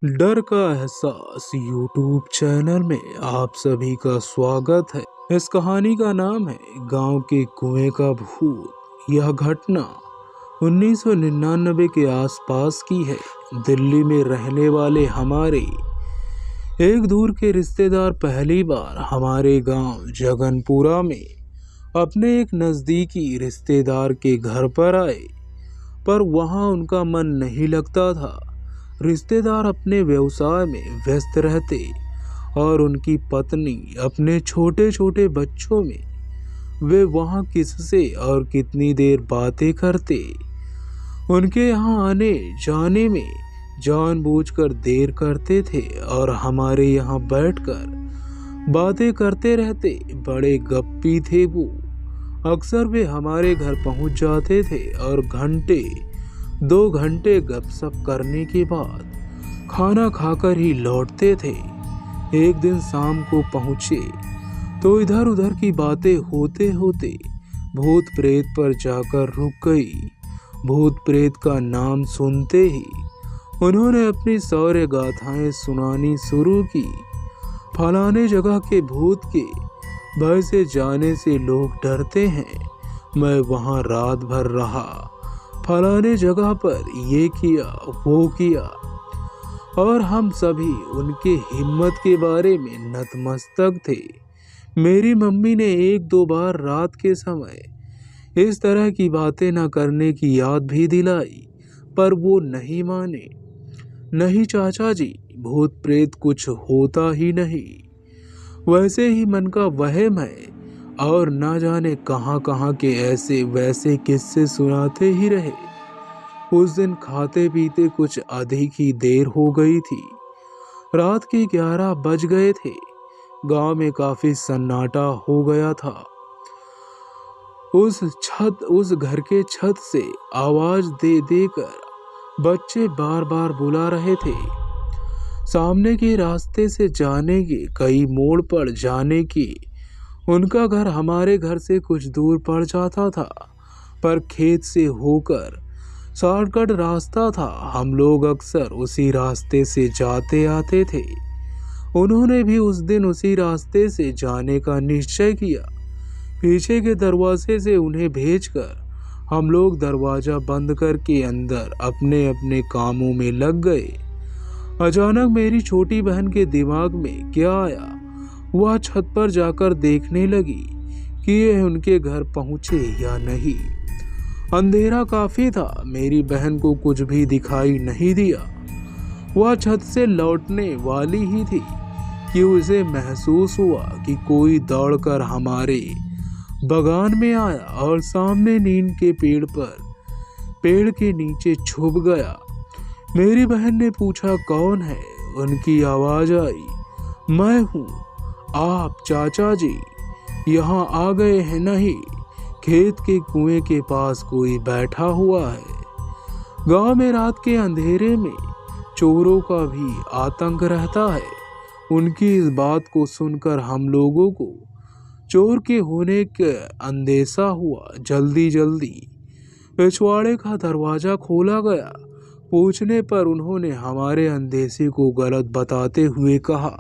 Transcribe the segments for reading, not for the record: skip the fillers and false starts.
डर का एहसास यूट्यूब चैनल में आप सभी का स्वागत है। इस कहानी का नाम है गांव के कुएं का भूत। यह घटना 1999 के आसपास की है। दिल्ली में रहने वाले हमारे एक दूर के रिश्तेदार पहली बार हमारे गांव जगनपुरा में अपने एक नज़दीकी रिश्तेदार के घर पर आए, पर वहां उनका मन नहीं लगता था। रिश्तेदार अपने व्यवसाय में व्यस्त रहते और उनकी पत्नी अपने छोटे छोटे बच्चों में। वे वहां किससे और कितनी देर बातें करते। उनके यहाँ आने जाने में जानबूझकर देर करते थे और हमारे यहाँ बैठकर बातें करते रहते। बड़े गप्पी थे वो। अक्सर वे हमारे घर पहुंच जाते थे और घंटे 2 घंटे गपशप करने के बाद खाना खाकर ही लौटते थे। एक दिन शाम को पहुंचे तो इधर उधर की बातें होते होते भूत प्रेत पर जाकर रुक गई। भूत प्रेत का नाम सुनते ही उन्होंने अपनी शौर्य गाथाएं सुनानी शुरू की। फलाने जगह के भूत के भय से जाने से लोग डरते हैं। मैं वहां रात भर रहा, फलाने जगह पर ये किया वो किया, और हम सभी उनके हिम्मत के बारे में नतमस्तक थे। मेरी मम्मी ने 1-2 बार रात के समय इस तरह की बातें न करने की याद भी दिलाई, पर वो नहीं माने। नहीं चाचा जी, भूत प्रेत कुछ होता ही नहीं, वैसे ही मन का वहम है, और ना जाने कहां कहां के ऐसे वैसे किस्से सुनाते ही रहे। उस दिन खाते पीते कुछ अधिक ही देर हो गई थी। रात के 11 बज गए थे। गांव में काफी सन्नाटा हो गया था। उस घर के छत से आवाज दे देकर बच्चे बार बार बुला रहे थे। सामने के रास्ते से जाने के कई मोड़ पर जाने की उनका घर हमारे घर से कुछ दूर पड़ जाता था, पर खेत से होकर शॉर्टकट रास्ता था। हम लोग अक्सर उसी रास्ते से जाते आते थे। उन्होंने भी उस दिन उसी रास्ते से जाने का निश्चय किया। पीछे के दरवाजे से उन्हें भेजकर हम लोग दरवाजा बंद करके अंदर अपने अपने कामों में लग गए। अचानक मेरी छोटी बहन के दिमाग में क्या आया, वह छत पर जाकर देखने लगी कि ये उनके घर पहुंचे या नहीं। अंधेरा काफी था, मेरी बहन को कुछ भी दिखाई नहीं दिया। वह छत से लौटने वाली ही थी कि उसे महसूस हुआ कि कोई दौड़कर हमारे बगान में आया और सामने नीम के पेड़ के नीचे छुप गया। मेरी बहन ने पूछा कौन है। उनकी आवाज आई, मैं हूँ। आप चाचा जी यहाँ आ गए हैं नहीं? खेत के कुएं के पास कोई बैठा हुआ है। गांव में रात के अंधेरे में चोरों का भी आतंक रहता है। उनकी इस बात को सुनकर हम लोगों को चोर के होने का अंदेशा हुआ। जल्दी पिछवाड़े का दरवाजा खोला गया। पूछने पर उन्होंने हमारे अंदेशे को गलत बताते हुए कहा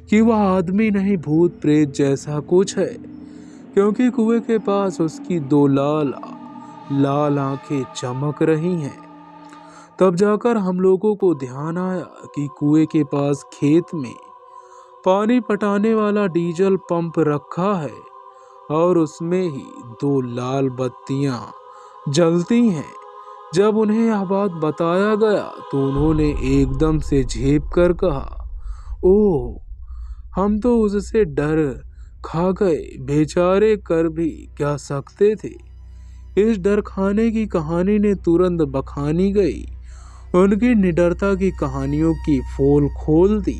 कि वह आदमी नहीं, भूत प्रेत जैसा कुछ है, क्योंकि कुएं के पास उसकी 2 लाल आंखें चमक रही हैं। तब जाकर हम लोगों को ध्यान आया कि कुएं के पास खेत में पानी पटाने वाला डीजल पंप रखा है और उसमें ही 2 लाल बत्तियां जलती हैं। जब उन्हें यह बात बताया गया तो उन्होंने एकदम से झेप कर कहा, ओह, हम तो उससे डर खा गए, बेचारे कर भी क्या सकते थे। इस डर खाने की कहानी ने तुरंत बखानी गई। उनकी निडरता की कहानियों की पोल खोल दी।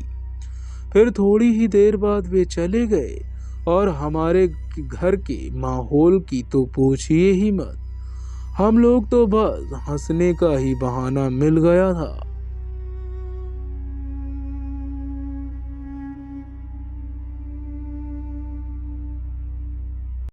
फिर थोड़ी ही देर बाद वे चले गए और हमारे घर के माहौल की तो पूछिए ही मत। हम लोग तो बस हंसने का ही बहाना मिल गया था।